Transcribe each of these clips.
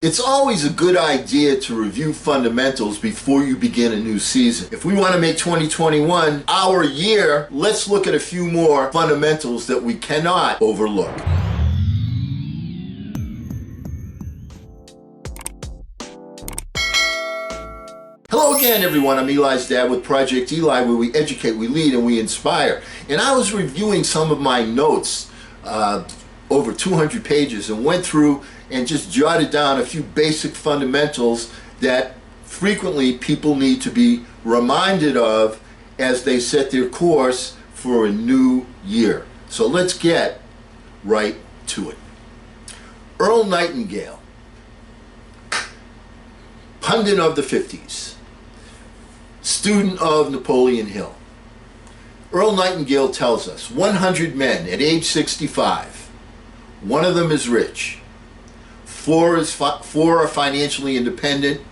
It's always a good idea to review fundamentals before you begin a new season. If we want to make 2021 our year, let's look at a few more fundamentals that we cannot overlook. Hello again, everyone. I'm Eli's dad with Project Eli, where we educate, we lead, and we inspire. And I was reviewing some of my notes, over 200 pages, and went through and just jotted down a few basic fundamentals that frequently people need to be reminded of as they set their course for a new year. So let's get right to it. Earl Nightingale, pundit of the 50s, student of Napoleon Hill. Earl Nightingale tells us 100 men at age 65, one of them is rich. Four are financially independent,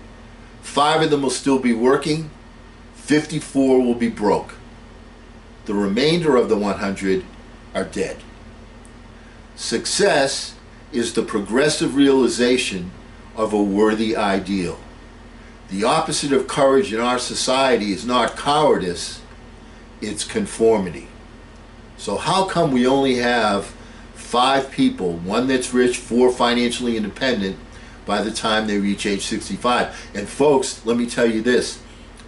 5 of them will still be working, 54 will be broke. The remainder of the 100 are dead. Success is the progressive realization of a worthy ideal. The opposite of courage in our society is not cowardice, it's conformity. So how come we only have 5 people, 1 that's rich, 4 financially independent, by the time they reach age 65? And folks, let me tell you this,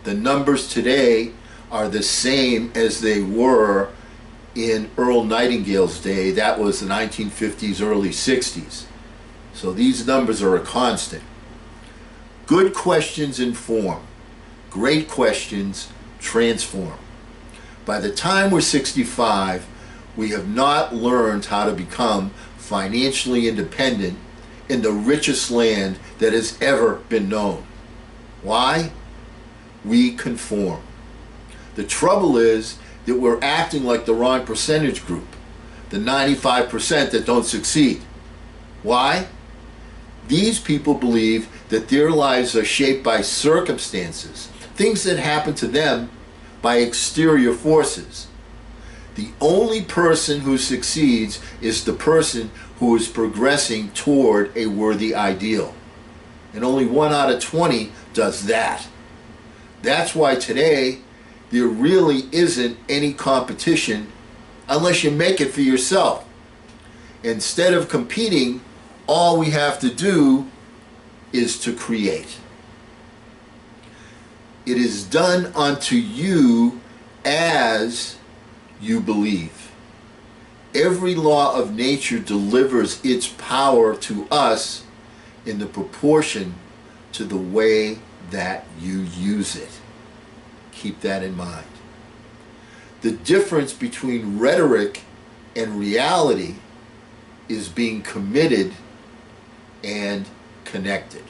the numbers today are the same as they were in Earl Nightingale's day. That was the 1950s, early 60s. So these numbers are a constant. Good questions inform. Great questions transform. By the time we're 65, we have not learned how to become financially independent in the richest land that has ever been known. Why? We conform. The trouble is that we're acting like the wrong percentage group, the 95% that don't succeed. Why? These people believe that their lives are shaped by circumstances, things that happen to them by exterior forces. The only person who succeeds is the person who is progressing toward a worthy ideal. And only 1 out of 20 does that. That's why today there really isn't any competition unless you make it for yourself. Instead of competing, all we have to do is to create. It is done unto you as you believe. Every law of nature delivers its power to us in the proportion to the way that you use it. Keep that in mind. The difference between rhetoric and reality is being committed and connected.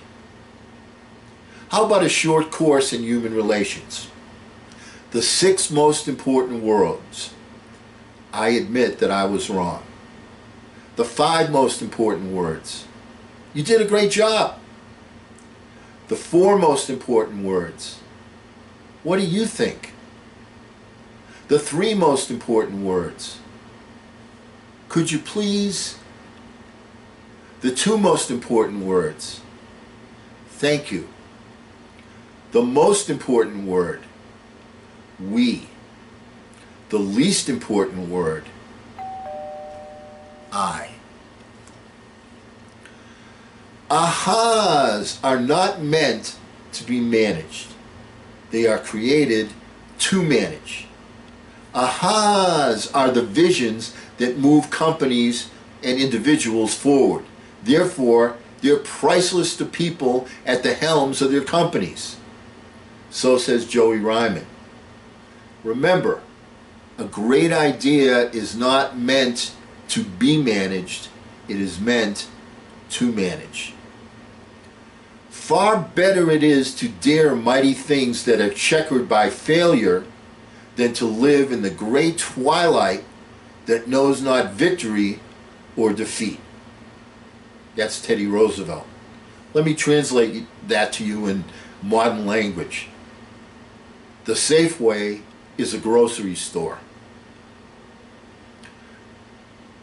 How about a short course in human relations? The 6 most important words. I admit that I was wrong. The 5 most important words. You did a great job. The 4 most important words. What do you think? The 3 most important words. Could you please? The 2 most important words. Thank you. The most important word. We. The least important word, I. Ahas are not meant to be managed. They are created to manage. Ahas are the visions that move companies and individuals forward. Therefore, they're priceless to people at the helms of their companies. So says Joey Ryman. Remember, a great idea is not meant to be managed, it is meant to manage. Far better it is to dare mighty things that are checkered by failure than to live in the great twilight that knows not victory or defeat. That's Teddy Roosevelt. Let me translate that to you in modern language. The Safeway is a grocery store.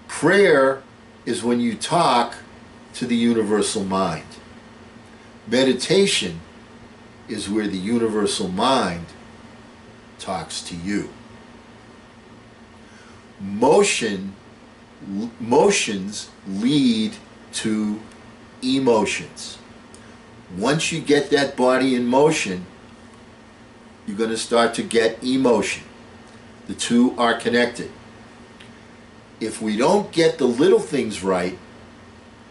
Prayer is when you talk to the universal mind. Meditation is where the universal mind talks to you. Motions lead to emotions. Once you get that body in motion, you're going to start to get emotion. The two are connected. If we don't get the little things right,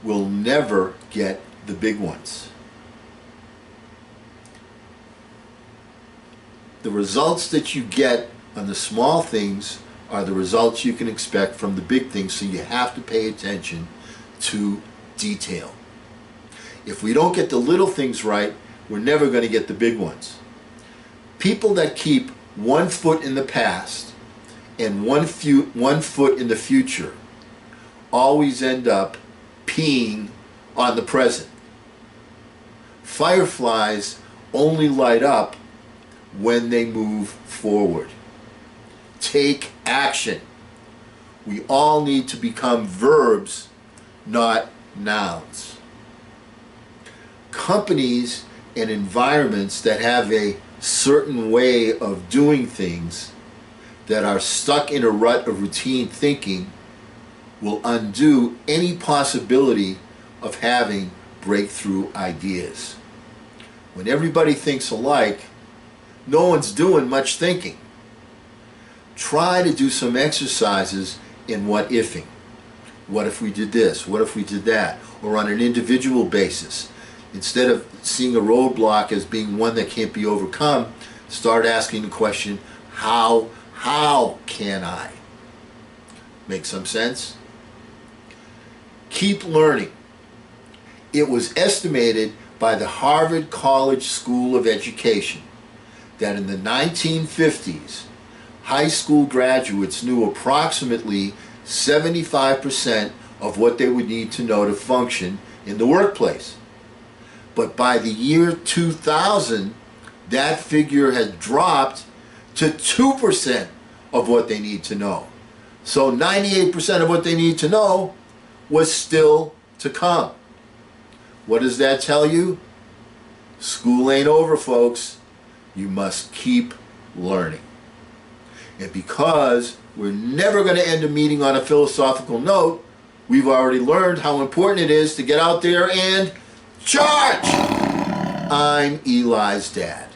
we'll never get the big ones. The results that you get on the small things are the results you can expect from the big things, so you have to pay attention to detail. If we don't get the little things right, we're never going to get the big ones. People that keep 1 foot in the past and 1 foot in the future always end up peeing on the present. Fireflies only light up when they move forward. Take action. We all need to become verbs, not nouns. Companies and environments that have a certain way of doing things, that are stuck in a rut of routine thinking, will undo any possibility of having breakthrough ideas. When everybody thinks alike, no one's doing much thinking. Try to do some exercises in what-ifing. What if we did this? What if we did that? Or on an individual basis. Instead of seeing a roadblock as being one that can't be overcome, start asking the question, how can I? Make some sense? Keep learning. It was estimated by the Harvard College School of Education that in the 1950s, high school graduates knew approximately 75% of what they would need to know to function in the workplace. But by the year 2000, that figure had dropped to 2% of what they need to know. So 98% of what they need to know was still to come. What does that tell you? School ain't over, folks. You must keep learning. And because we're never going to end a meeting on a philosophical note, we've already learned how important it is to get out there and charge! I'm Eli's dad.